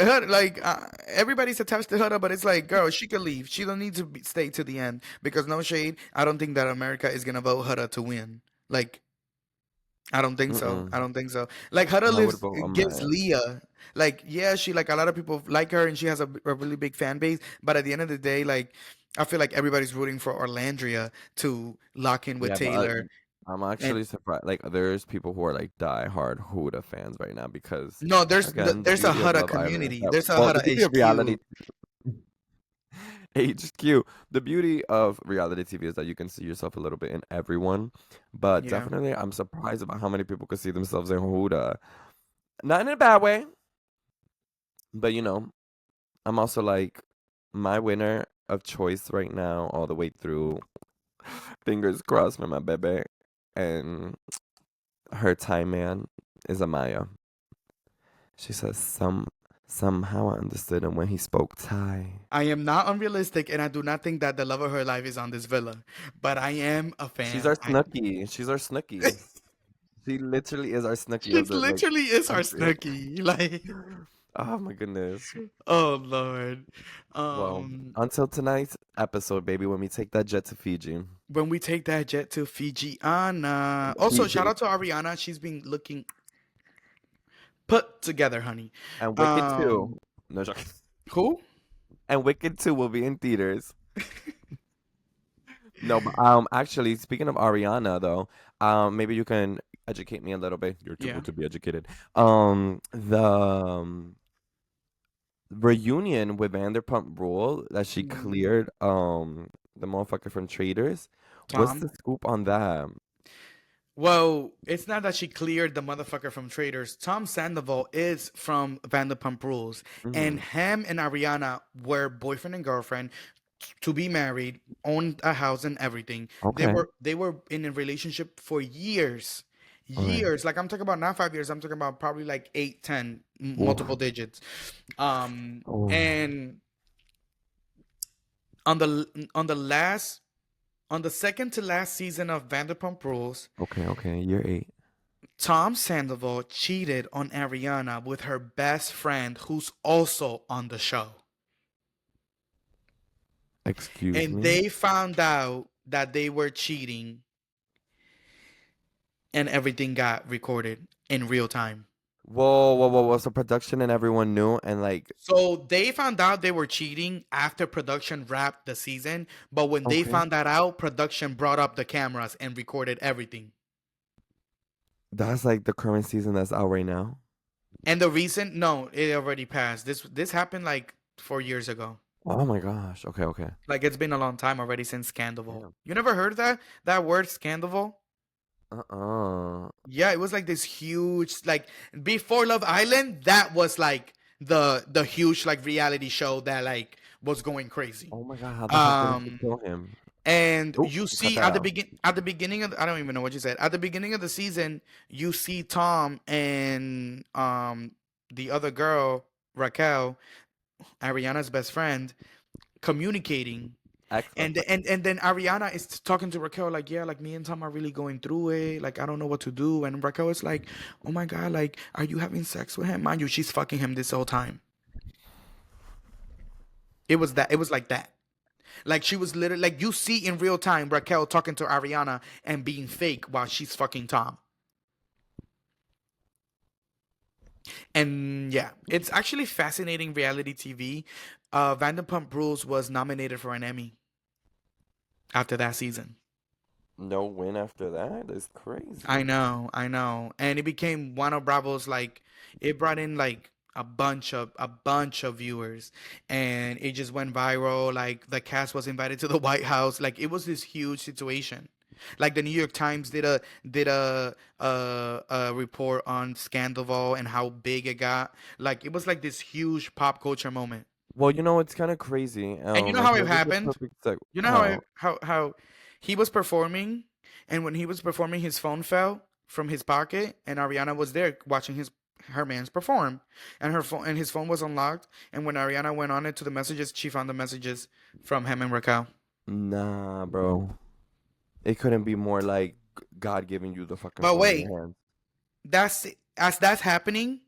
everybody's attached to Huda, but it's like, girl, she can leave. She don't need to stay to the end because no shade. I don't think that America is gonna vote Huda to win. Like, I don't think so. I Mm-mm. don't think so. Like Huda I would lives vote on gives Maya. Leah. Like, yeah, she like a lot of people like her and she has a really big fan base. But at the end of the day, like I feel like everybody's rooting for Orlandria to lock in with Yeah, but Taylor. I'm And actually surprised. Like, there's people who are like die-hard Huda fans right now because, no, again, the there's a beauty of Huda Love Island is community. that, There's a well, the Huda beauty of HQ. reality HQ, the beauty of reality TV is that you can see yourself a little bit in everyone. But Yeah. definitely, I'm surprised about how many people could see themselves in Huda. Not in a bad way, but I'm also like my winner of choice right now, all the way through. Fingers crossed for my baby. And her Thai man is Amaya. She says somehow I understood him when he spoke Thai. I am not unrealistic and I do not think that the love of her life is on this villa. But I am a She's fan. our Snooki. She's our Snooki. She literally is our Snooki of She's the literally is our country. Snooki. Like, Oh my goodness. oh Lord. Well, Um until tonight's episode, baby, when we take that jet to Fiji. when we take that jet to Fiji, Anna. Also, shout Fiji. out to Ariana. She's been looking put together, honey. And Wicked 2. Um, No joking. who? And Wicked 2 will be in theaters. No, but actually, speaking of Ariana though, maybe you can educate me a little bit. You're too Yeah. good to be educated. The reunion with Vanderpump Rule that she Mhm. cleared the motherfucker from Traders. What's Tom. the scoop on that? Well, it's not that she cleared the motherfucker from Traders. Tom Sandoval is from Vanderpump Rules, and Hmm. him and Ariana were boyfriend and girlfriend to be married, owned a house and everything. They Okay. were in a relationship for years. All right. Years. Like I'm talking about not 5 years, I'm talking about probably like 8, 10, multiple Oof. digits. Oh. And on the on the second to last season of Vanderpump Rules, Okay. Okay. Year 8. Tom Sandoval cheated on Ariana with her best friend who's also on the show. Excuse And me. they found out that they were cheating and everything got recorded in real time. Whoa, whoa, whoa, whoa. So production and everyone knew, and like, So they found out they were cheating after production wrapped the season, but when they okay, found that out, production brought up the cameras and recorded everything. that's like the current season that's out right now. And the reason, no, it already passed. This happened like 4 years ago. Oh my gosh. Okay, okay. Like it's been a long time already since Scandival. Damn. You never heard that word Scandival? Uh-uh. Yeah, it was like this huge like before Love Island, that was like the huge like reality show that like was going crazy. Oh my god, how the heck did she Um kill him? and Oh, you cut see that out. at the beginning of I don't even know what you said. At the beginning of the season, you see Tom and the other girl, Raquel, Ariana's best friend, communicating. Excellent. And then Ariana is talking to Raquel like, yeah, like me and Tom are really going through it. Like I don't know what to do. And Raquel is like, oh my god, like are you having sex with him? Mind you, she's fucking him this whole time. It was that. It was like that. Like she was literally like you see in real time Raquel talking to Ariana and being fake while she's fucking Tom. And yeah, it's actually fascinating reality TV. Vanderpump Rules was nominated for an Emmy after that season. No win after that? That's crazy. I know. And it became one of Bravo's like it brought in like a bunch of viewers and it just went viral. Like the cast was invited to the White House. Like it was this huge situation. Like the New York Times did a report on Scandival and how big it got. Like it was like this huge pop culture moment. Well, it's kind of crazy. And you know I how feel it like this is a happened? perfect seg. You know How? how he was performing, and when he was performing, his phone fell from his pocket, and Ariana was there watching her man's perform, and her phone and his phone was unlocked. And when Ariana went on it to the messages, she found the messages from him and Raquel. Nah, bro. It couldn't be more like God giving you the fucking But phone in wait, your hands. that's as that's happening.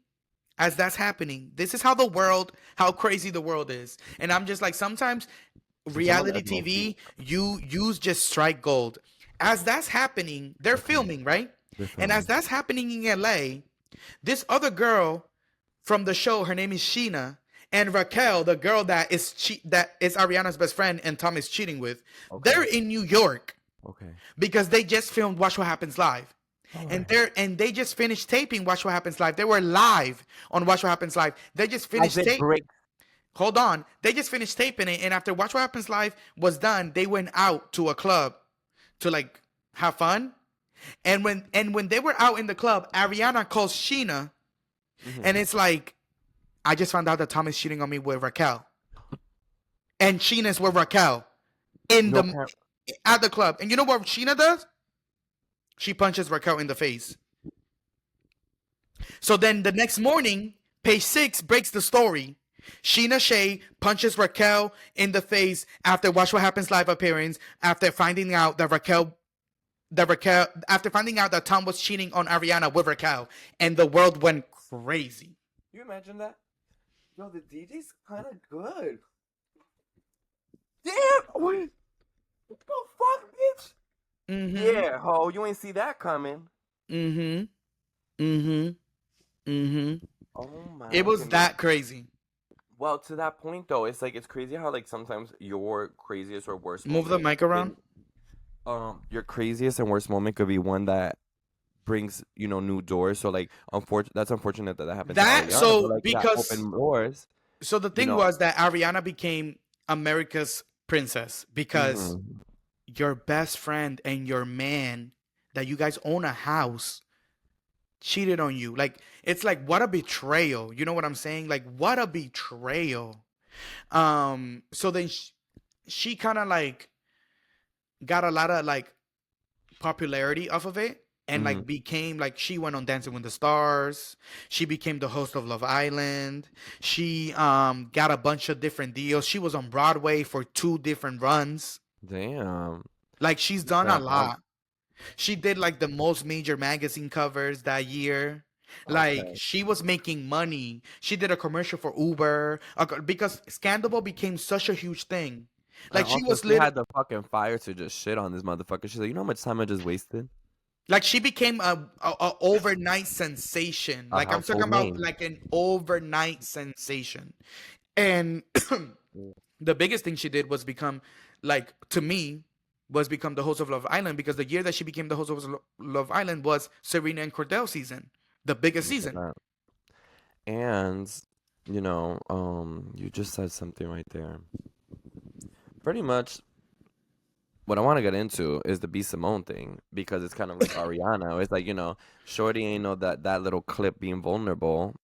As that's happening, this is how the world, how crazy the world is. And I'm just like, sometimes Some of reality that's low key. TV, you just strike gold. As that's happening, they're Okay, filming, right? they're And as filming. that's happening in LA, this other girl from the show, her name is Sheena, and Raquel, the girl that is Ariana's best friend and Tom is cheating with, they're Okay, in New York okay. because they just filmed Watch What Happens Live. All And right. they just finished taping Watch What Happens Live. They were live on Watch What Happens Live. They just As finished it tape. breaks. Hold on. They just finished taping it, and after Watch What Happens Live was done, they went out to a club to like have fun. And when they were out in the club, Ariana calls Sheena, Hmm. and it's like, I just found out that Tom is cheating on me with Raquel, and Sheena's with Raquel in No the parent. at the club. And you know what Sheena does? She punches Raquel in the face. So then the next morning, page 6 breaks the story. Sheena Shea punches Raquel in the face after Watch What Happens Live appearance after finding out after finding out that Tom was cheating on Ariana with Raquel, and the world went crazy. You imagine that? Yo, the DJ's kind of good. Damn! What the fuck, bitch? Mm-hmm. Yeah, ho, you ain't see that coming. Mm-hmm. Mm-hmm. Mm-hmm. Oh It my was goodness. that crazy. Well, to that point though, it's like it's crazy how like sometimes your craziest or worst Move the moment mic around. can your craziest and worst moment could be one that brings, new doors. So like that's unfortunate that that happened to That Ariana, but so like that because opened doors, so the you thing know. was that Ariana became America's princess because Hmm. your best friend and your man that you guys own a house cheated on you. Like, it's like, what a betrayal. You know what I'm saying? Like, what a betrayal. So then she kind of like got a lot of like popularity off of it, and Hmm. like became like, she went on Dancing with the Stars. She became the host of Love Island. She got a bunch of different deals. She was on Broadway for 2 different runs. Damn. Like, she's She's done a that much. lot. She did like the most major magazine covers that year. Like, Okay. she was making money. She did a commercial for Uber because Scandal became such a huge thing. And Like, she also was she lit. had the fucking fire to just shit on this motherfucker. She's like, you know how much time I just wasted? Like, she became a overnight sensation. A Like, I'm talking household about name. like an overnight sensation. And the biggest thing she did was become, like, to me, was become the host of Love Island, because the year that she became the host of Love Island was Serena and Cordell season, the biggest Look at season. that. And you just said something right there. Pretty much what I want to get into is the B-Simone thing because it's kind of like Ariana. It's like, Shorty ain't know that little clip being vulnerable,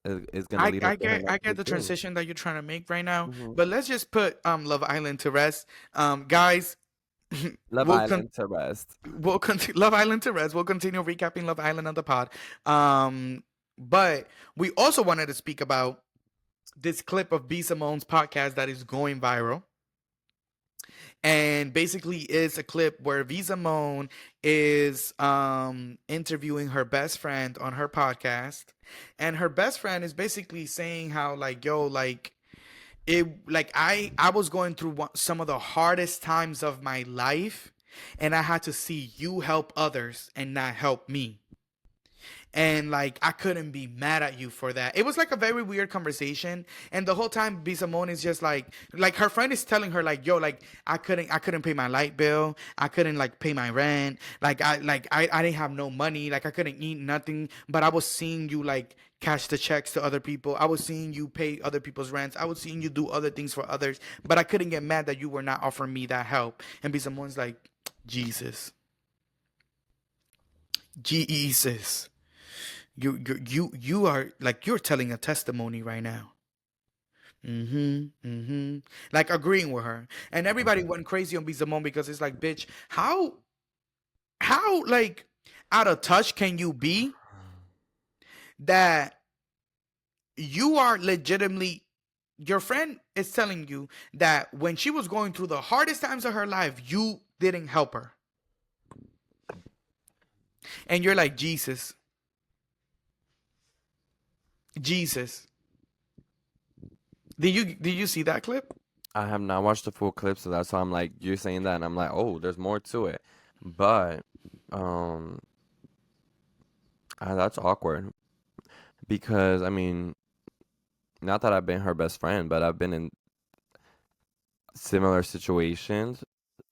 is gonna I, lead her I to her get I next get big the thing. transition that you're trying to make right now, Hmm. but let's just put Love Island to rest. Guys, Love we'll con- Island to rest. we'll continue Love Island to rest. We'll continue recapping Love Island on the pod. But we also wanted to speak about this clip of B Simone's podcast that is going viral. And basically it's a clip where Visa Moan is interviewing her best friend on her podcast, and her best friend is basically saying how, like, yo, like, it, like, I was going through some of the hardest times of my life, and I had to see you help others and not help me, and like, I couldn't be mad at you for that. It was like a very weird conversation, and the whole time B Simone is just like her friend is telling her, like, yo, like, I couldn't pay my light bill, I couldn't like pay my rent, I didn't have no money, like I couldn't eat nothing, but I was seeing you like cash the checks to other people, I was seeing you pay other people's rents, I was seeing you do other things for others, but I couldn't get mad that you were not offering me that help. And B Simone's like, Jesus, Jesus, you are like, you're telling a testimony right now. Mm-hmm. Mm-hmm. Like, agreeing with her. And everybody Okay. went crazy on Bizamon because it's like, bitch, how like out of touch can you be that you are legitimately, your friend is telling you that when she was going through the hardest times of her life, you didn't help her. And you're like, Jesus, Jesus. Did you see that clip? I have not watched the full clip, so that's why I'm like, you're saying that, and I'm like, oh, there's more to it. But, um, that's awkward because I mean, not that I've been her best friend, but I've been in similar situations.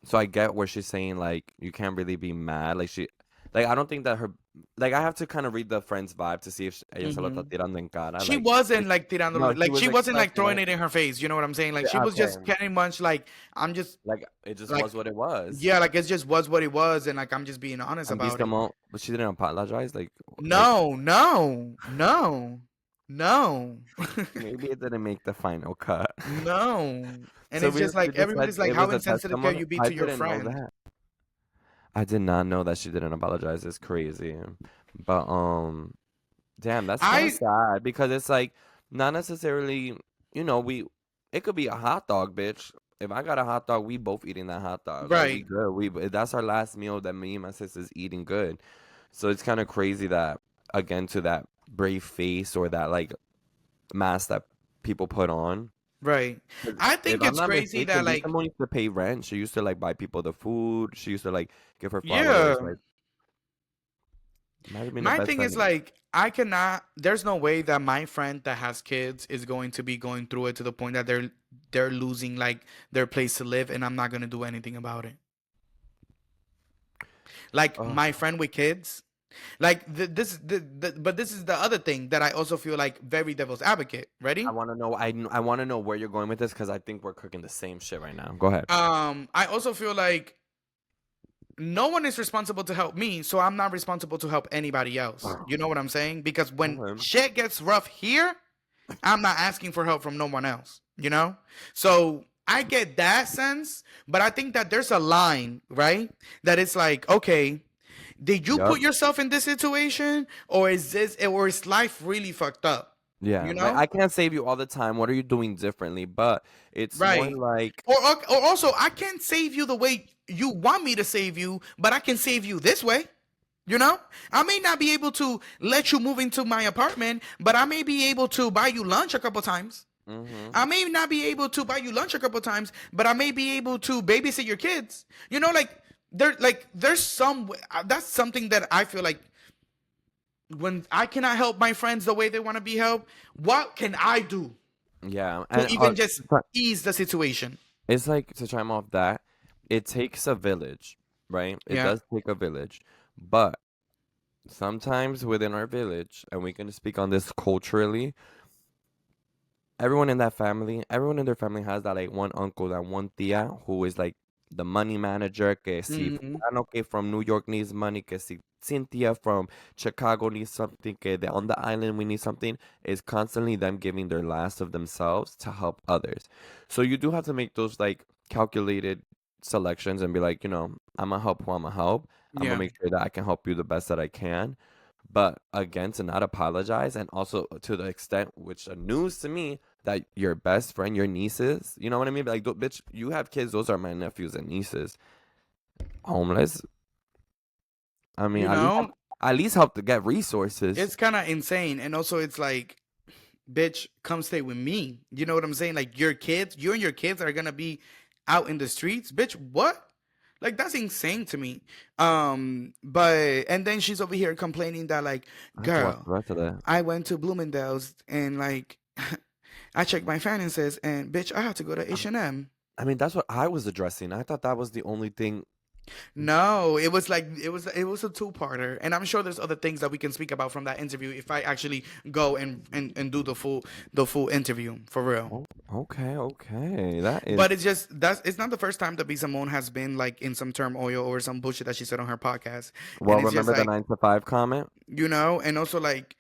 So I get where she's saying like you can't really be mad. Like I don't think that her, like I have to kind of read the friend's vibe to see if ella se lo está Hmm. tirando en cara. She Like, wasn't it's, like tirando, no, she like was she wasn't like expressing throwing it. it in her face. You know what I'm saying? Like she was Okay, just pretty much like, I'm just like it just was like, what it was. yeah, like it just was what it was, and like I'm just being honest And about it. B-Simone, but she didn't apologize. Like No, no, no, no, maybe it didn't make the final cut. no. And So it's we just like just said everybody's like, it how was a insensitive can testimony. you be I to your didn't know friend? that. I did not know that she didn't apologize. It's crazy. But damn, that's kind of I sad because it's like not necessarily, we it could be a hot dog, bitch. If I got a hot dog, we both eating that hot dog. Like we right, good. That's our last meal that me and my sister's eating good. So it's kind of crazy that again to that brave face or that like mask that people put on. right. 'Cause I if think I'm it's not crazy that mistaken, Lisa like, Mo used to pay rent. She used to like buy people the food. She used to like give her yeah. followers. Like might have been the My best thing friend. is like, I cannot. There's no way that my friend that has kids is going to be going through it to the point that they're losing like their place to live, and I'm not gonna do anything about it. Like Oh, my friend with kids, like but this is the other thing that I also feel like very devil's advocate. I Ready? want to know. I want to know where you're going with this because I think we're cooking the same shit right now. Go ahead. I also feel like no one is responsible to help me, so I'm not responsible to help anybody else. You know what I'm saying? Because when Okay. shit gets rough here, I'm not asking for help from no one else, you know? So I get that sense, but I think that there's a line, right? That it's like, okay, did you Yep. put yourself in this situation, or is life really fucked up? Yeah. You Like know? I can't save you all the time. What are you doing differently? But it's more Right. like, Or also, I can't save you the way you want me to save you, but I can save you this way. You know, I may not be able to let you move into my apartment, but I may be able to buy you lunch a couple times. mm-hmm. I may not be able to buy you lunch a couple times, but I may be able to babysit your kids. You know, there's some, that's something that I feel like when I cannot help my friends the way they want to be helped, what can I do Yeah. to And even just ease the situation? it's like to chime off that, it takes a village, right? It Yeah. does take a village, but sometimes within our village, and we can speak on this culturally, everyone in that family, everyone in their family has that like one uncle, that one tia who is like the money manager. Que si Hmm. fulano que from New York needs money, que si Cynthia from Chicago needs something, que on the island we need something, is constantly them giving their last of themselves to help others. So you do have to make those like calculated selections and be like, I'm gonna help who I'm gonna help. I'm gonna Yeah. make sure that I can help you the best that I can. But again, to not apologize, and also to the extent which are news to me that your best friend, your nieces, you know what I mean? Like, bitch, you have kids; those are my nephews and nieces. Homeless. I mean, You know, at least help to get resources. it's kind of insane. And also, it's like, bitch, come stay with me. You know what I'm saying? Like, you and your kids are gonna be out in the streets, bitch. What? Like, that's insane to me. But and then she's over here complaining that like, I have to watch girl, the rest of that. I went to Bloomingdale's and like, I checked my finances and bitch, I had to go to H&M. I mean, that's what I was addressing. I thought that was the only thing. No, it was like it was a two-parter, and I'm sure there's other things that we can speak about from that interview if I actually go and do the full interview for real. Oh, okay, okay. That is. But it's not the first time that B-Simone has been like in some turmoil or some bullshit that she said on her podcast, and Well, it's just remember the like, 9 to 5 comment? and also like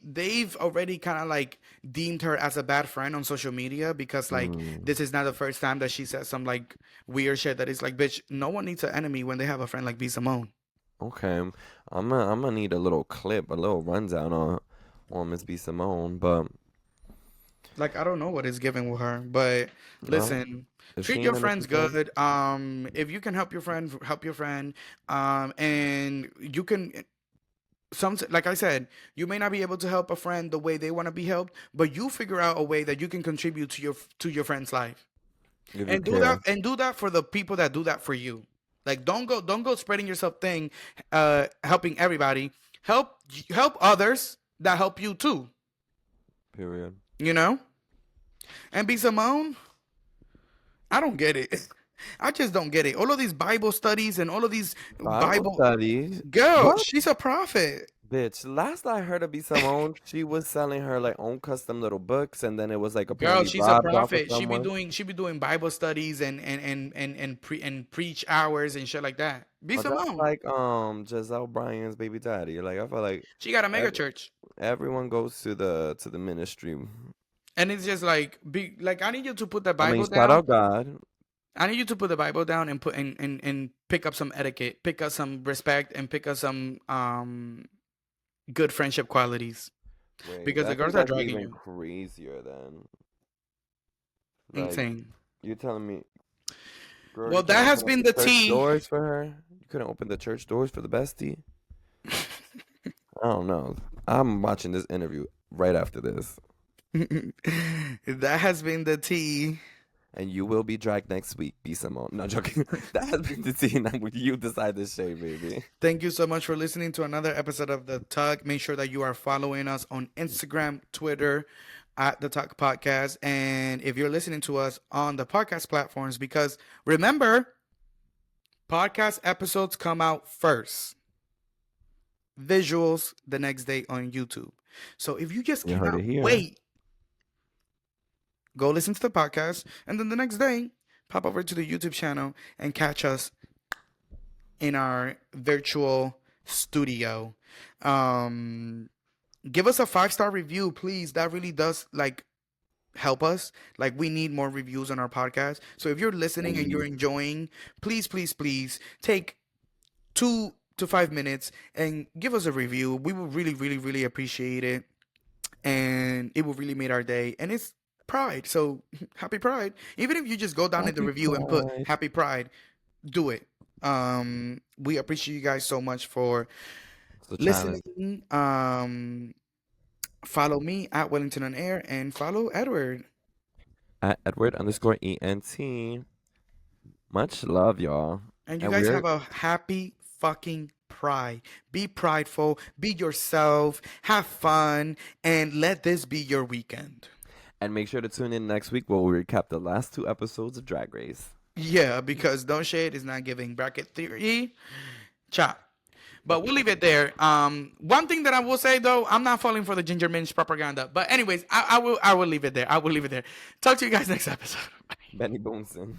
they've already kind of like deemed her as a bad friend on social media because like Mm. this is not the first time that she said some like weird shit that is like, bitch, no one needs an enemy when they have a friend like B Simone. Okay, I'm gonna need a little clip, a little rundown on Miss B Simone. But Like I don't know what is given with her, but well, listen, is treat she in your the friends Nicholson? good. If you can help your friend, help your friend. And you can some like I said, you may not be able to help a friend the way they want to be helped, but you figure out a way that you can contribute to your friend's life. If you And do care. that for the people that do that for you. Like don't go spreading yourself thing helping everybody. Help help others that help you too, Period. you know? And be Simone, I don't get it. I just don't get it. All of these Bible studies and all of these Bible Bible studies. girl, What? she's a prophet. Bitch, last I heard of B Simone, she was selling her like own custom little books, and then it was like Girl, apparently she's a robbed off of prophet. someone. She be doing Bible studies and preach hours and shit like that. Be Oh, that's Simone. like Giselle Bryant's baby daddy. Like I feel like She got a mega ev- church. everyone goes to the ministry. And it's just like be like I need you to put the I mean, Bible shout down. out God. I need you to put the Bible down and put and pick up some etiquette, pick up some respect, and pick up some good friendship qualities. Wait, Because I the girls think are that's dragging even you. crazier than like Insane. you're telling me, girl, Well, you that can't has open up been the the church tea. doors for her. You couldn't open the church doors for the bestie. I don't know. I'm watching this interview right after this, That has been the tea. and you will be dragged next week. Be Simone. No joking. That has been the tea. Now you decide this shade, baby. Thank you so much for listening to another episode of The Tug. Make sure that you are following us on Instagram, Twitter, at The Tug Podcast. And if you're listening to us on the podcast platforms, because remember, podcast episodes come out first, visuals the next day on YouTube. So if you just You heard cannot it here. wait, go listen to the podcast. And then the next day, pop over to the YouTube channel and catch us in our virtual studio. Um, Give us a 5-star review, please. That really does like help us. Like we need more reviews on our podcast. So if you're listening and you're Please. enjoying, please, please, please take 2 to 5 minutes and give us a review. We will really, really, really appreciate it, and it will really make our day. And it's Pride, so happy Pride. Even if you just go down in the Happy review and put Pride. Happy Pride, do it. We appreciate you guys so much for It's a challenge. listening. Follow me at Wellington on Air and follow Edward. At Edward_ENT. Much love, y'all. And you And guys we're have a happy fucking Pride. Be prideful, be yourself, have fun, and let this be your weekend. and make sure to tune in next week where we recap the last 2 episodes of Drag Race. Yeah, because Don't Shade is not giving bracket theory. Chop. But we'll leave it there. One thing that I will say though, I'm not falling for the ginger minge propaganda. But anyways, I will leave it there. I will leave it there. Talk to you guys next episode. Benny Boonson.